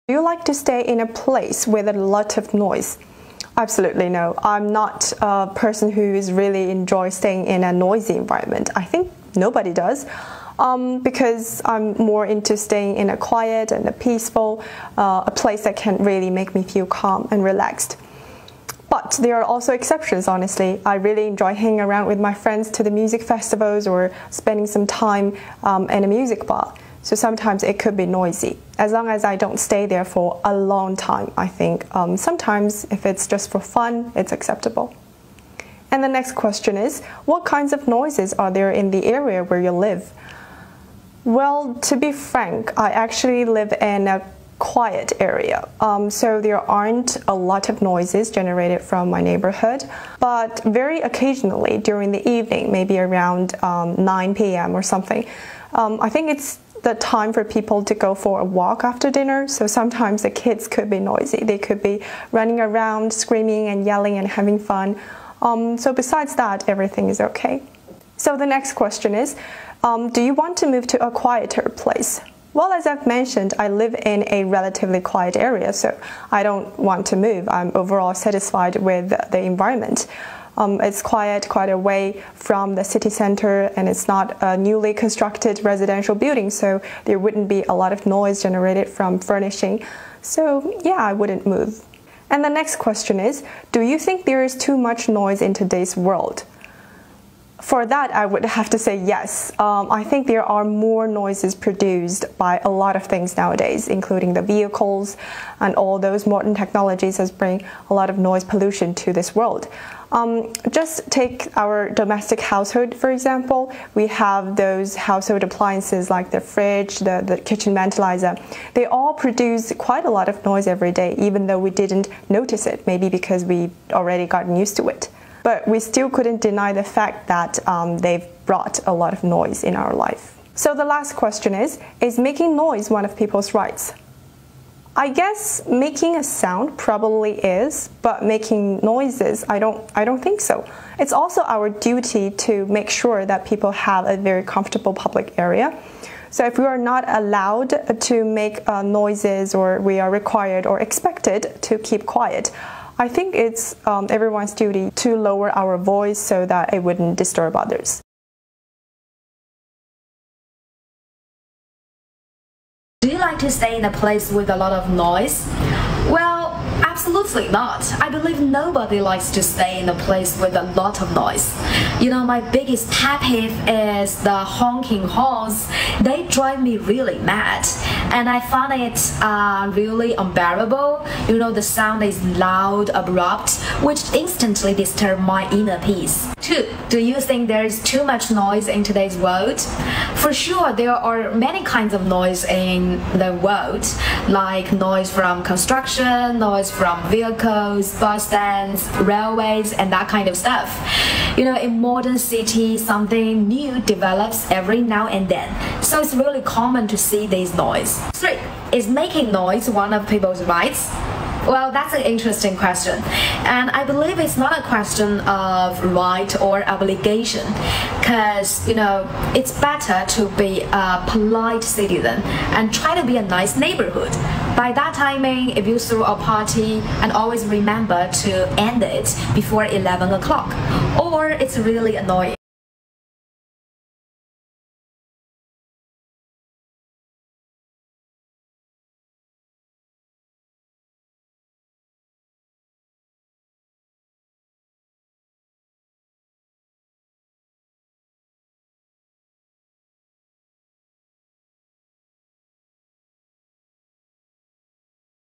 Do you like to stay in a place with a lot of noise? Absolutely no. I'm not a person who is really enjoy staying in a noisy environment. I think nobody does. Because I'm more into staying in a quiet and a peaceful, a place that can really make me feel calm and relaxed. But there are also exceptions, honestly. I really enjoy hanging around with my friends to the music festivals or spending some time in a music bar. So sometimes it could be noisy. As long as I don't stay there for a long time, I think. Sometimes if it's just for fun, it's acceptable. And the next question is, what kinds of noises are there in the area where you live? Well, to be frank, I actually live in a quiet area, so there aren't a lot of noises generated from my neighborhood, but very occasionally during the evening, maybe around 9 p.m. or something, I think it's the time for people to go for a walk after dinner, so sometimes the kids could be noisy. They could be running around, screaming and yelling and having fun. So besides that, everything is okay. So the next question is, do you want to move to a quieter place? Well, as I've mentioned, I live in a relatively quiet area, so I don't want to move. I'm overall satisfied with the environment. It's quiet, quite away from the city center, and it's not a newly constructed residential building, so there wouldn't be a lot of noise generated from furnishing. So yeah, I wouldn't move. And the next question is, do you think there is too much noise in today's world? For that, I would have to say yes. I think there are more noises produced by a lot of things nowadays, including the vehicles and all those modern technologies that bring a lot of noise pollution to this world. Just take our domestic household, for example. We have those household appliances like the fridge, the kitchen ventilator. They all produce quite a lot of noise every day, even though we didn't notice it, maybe because we already gotten used to it. But we still couldn't deny the fact that they've brought a lot of noise in our life. So the last question is making noise one of people's rights? I guess making a sound probably is, but making noises, I don't think so. It's also our duty to make sure that people have a very comfortable public area. So if we are not allowed to make noises, or we are required or expected to keep quiet, I think it's everyone's duty to lower our voice so that it wouldn't disturb others. Do you like to stay in a place with a lot of noise? Well, absolutely not. I believe nobody likes to stay in a place with a lot of noise. You know, my biggest pet peeve is the honking horns. They drive me really mad. And I find it really unbearable. You know, the sound is loud, abrupt, which instantly disturbs my inner peace. 2. Do you think there is too much noise in today's world? For sure, there are many kinds of noise in the world, like noise from construction, noise from vehicles, bus stands, railways, and that kind of stuff. You know, in modern cities, something new develops every now and then, so it's really common to see this noise. 3. Is making noise one of people's rights? Well, that's an interesting question, and I believe it's not a question of right or obligation, because, you know, it's better to be a polite citizen and try to be a nice neighborhood. By that timing, if you throw a party, and always remember to end it before 11 o'clock, or it's really annoying.